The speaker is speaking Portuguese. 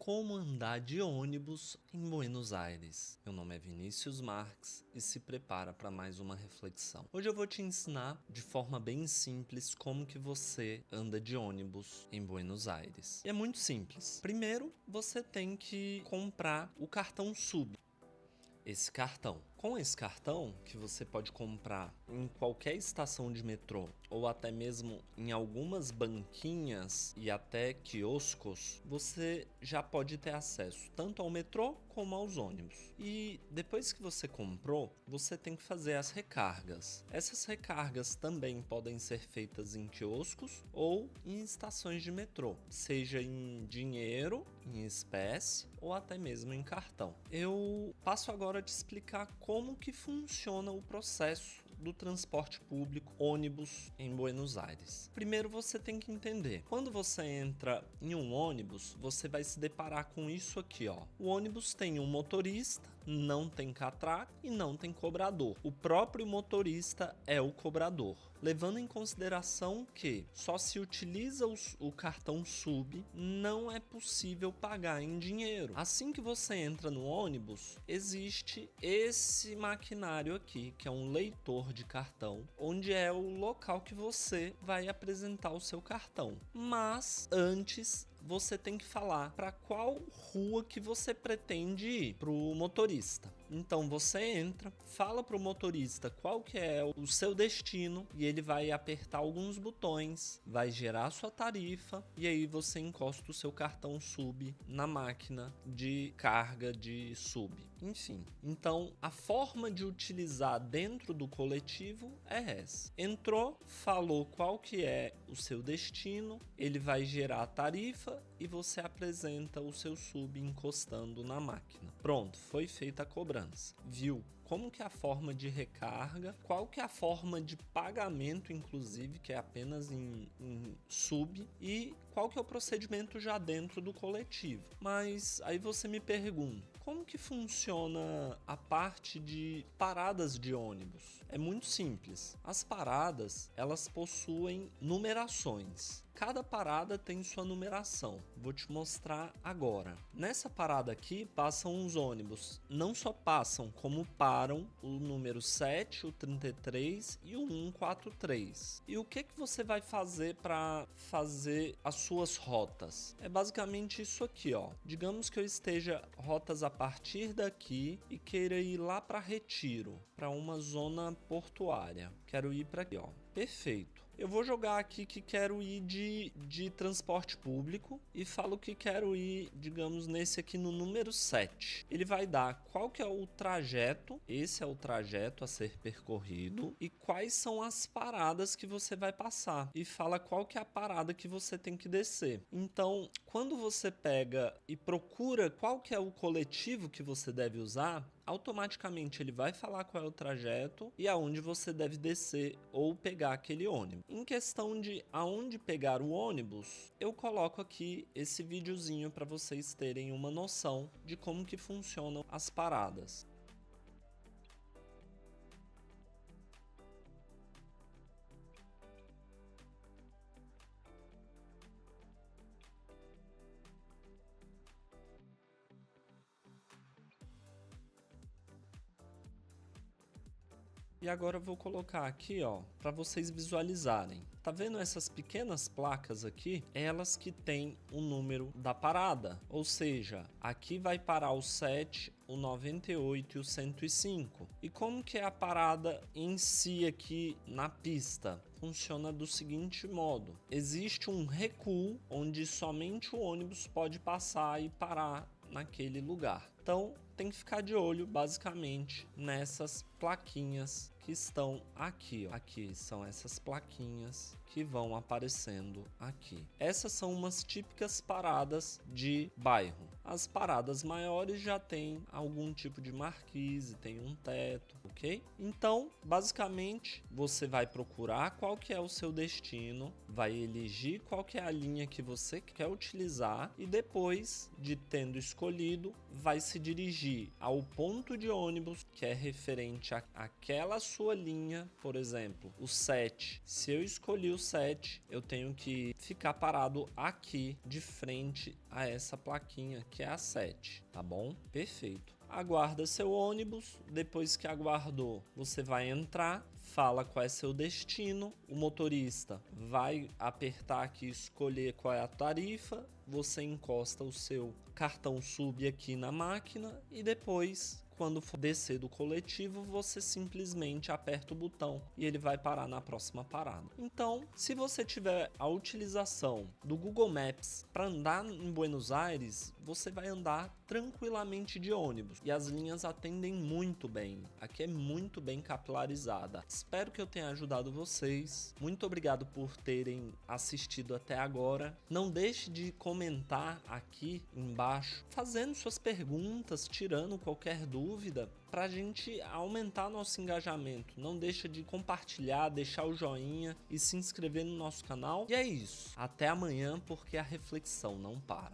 Como andar de ônibus em Buenos Aires. Meu nome é Vinícius Marques e se prepara para mais uma reflexão. Hoje eu vou te ensinar de forma bem simples como que você anda de ônibus em Buenos Aires. E é muito simples. Primeiro, você tem que comprar o cartão SUB. Esse cartão. Com esse cartão, que você pode comprar em qualquer estação de metrô ou até mesmo em algumas banquinhas e até quioscos, você já pode ter acesso tanto ao metrô como aos ônibus. E depois que você comprou, você tem que fazer as recargas. Essas recargas também podem ser feitas em quioscos ou em estações de metrô, seja em dinheiro, em espécie ou até mesmo em cartão. Eu passo agora a te explicar como que funciona o processo do transporte público ônibus em Buenos Aires. Primeiro você tem que entender, quando você entra em um ônibus, você vai se deparar com isso aqui, ó. O ônibus tem um motorista, não tem catraca e não tem cobrador. O próprio motorista é o cobrador. Levando em consideração que só se utiliza o cartão SUB, não é possível pagar em dinheiro. Assim que você entra no ônibus, existe esse maquinário aqui, que é um leitor de cartão, onde é o local que você vai apresentar o seu cartão. Mas antes você tem que falar para qual rua que você pretende ir para o motorista. Então você entra, fala para o motorista qual que é o seu destino e ele vai apertar alguns botões, vai gerar a sua tarifa e aí você encosta o seu cartão SUB na máquina de carga de SUB. Enfim, então a forma de utilizar dentro do coletivo é essa. Entrou, falou qual que é o seu destino, ele vai gerar a tarifa e você apresenta o seu SUB encostando na máquina. Pronto, foi feita a cobrança. Viu como que é a forma de recarga, qual que é a forma de pagamento, inclusive, que é apenas em SUB, e qual que é o procedimento já dentro do coletivo. Mas aí você me pergunta, como que funciona a parte de paradas de ônibus? É muito simples. As paradas, elas possuem numerações. Cada parada tem sua numeração. Vou te mostrar agora. Nessa parada aqui, passam os ônibus. Não só passam, como param o número 7, o 33 e o 143. E o que você vai fazer para fazer as suas rotas? É basicamente isso aqui, ó. Digamos que eu esteja rotas a partir daqui e queira ir lá para Retiro, para uma zona portuária. Quero ir para aqui, ó. Perfeito. Eu vou jogar aqui que quero ir de transporte público e falo que quero ir, digamos, nesse aqui no número 7. Ele vai dar qual que é o trajeto, esse é o trajeto a ser percorrido e quais são as paradas que você vai passar. E fala qual que é a parada que você tem que descer. Então, quando você pega e procura qual que é o coletivo que você deve usar, automaticamente ele vai falar qual é o trajeto e aonde você deve descer ou pegar aquele ônibus. Em questão de aonde pegar o ônibus, eu coloco aqui esse videozinho para vocês terem uma noção de como que funcionam as paradas. E agora eu vou colocar aqui, ó, para vocês visualizarem. Tá vendo essas pequenas placas aqui? Elas que têm o número da parada. Ou seja, aqui vai parar o 7, o 98 e o 105. E como que é a parada em si aqui na pista? Funciona do seguinte modo. Existe um recuo onde somente o ônibus pode passar e parar naquele lugar. Então, tem que ficar de olho basicamente nessas plaquinhas que estão aqui, ó. Aqui são essas plaquinhas que vão aparecendo aqui. Essas são umas típicas paradas de bairro. As paradas maiores já tem algum tipo de marquise, tem um teto, ok? Então, basicamente, você vai procurar qual que é o seu destino, vai elegir qual que é a linha que você quer utilizar e depois de tendo escolhido, vai se dirigir ao ponto de ônibus que é referente àquela sua linha, por exemplo, o 7. Se eu escolhi o 7, eu tenho que ficar parado aqui de frente a essa plaquinha que é a 7, tá bom? Perfeito. Aguarda seu ônibus, depois que aguardou, você vai entrar, fala qual é seu destino, o motorista vai apertar aqui, escolher qual é a tarifa, você encosta o seu cartão sub aqui na máquina e depois, quando for descer do coletivo, você simplesmente aperta o botão e ele vai parar na próxima parada. Então, se você tiver a utilização do Google Maps para andar em Buenos Aires, você vai andar tranquilamente de ônibus e as linhas atendem muito bem. Aqui é muito bem capilarizada. Espero que eu tenha ajudado vocês. Muito obrigado por terem assistido até agora. Não deixe de comentar aqui embaixo, fazendo suas perguntas, tirando qualquer dúvida, para a gente aumentar nosso engajamento. Não deixa de compartilhar, deixar o joinha e se inscrever no nosso canal. E é isso. Até amanhã, porque a reflexão não para.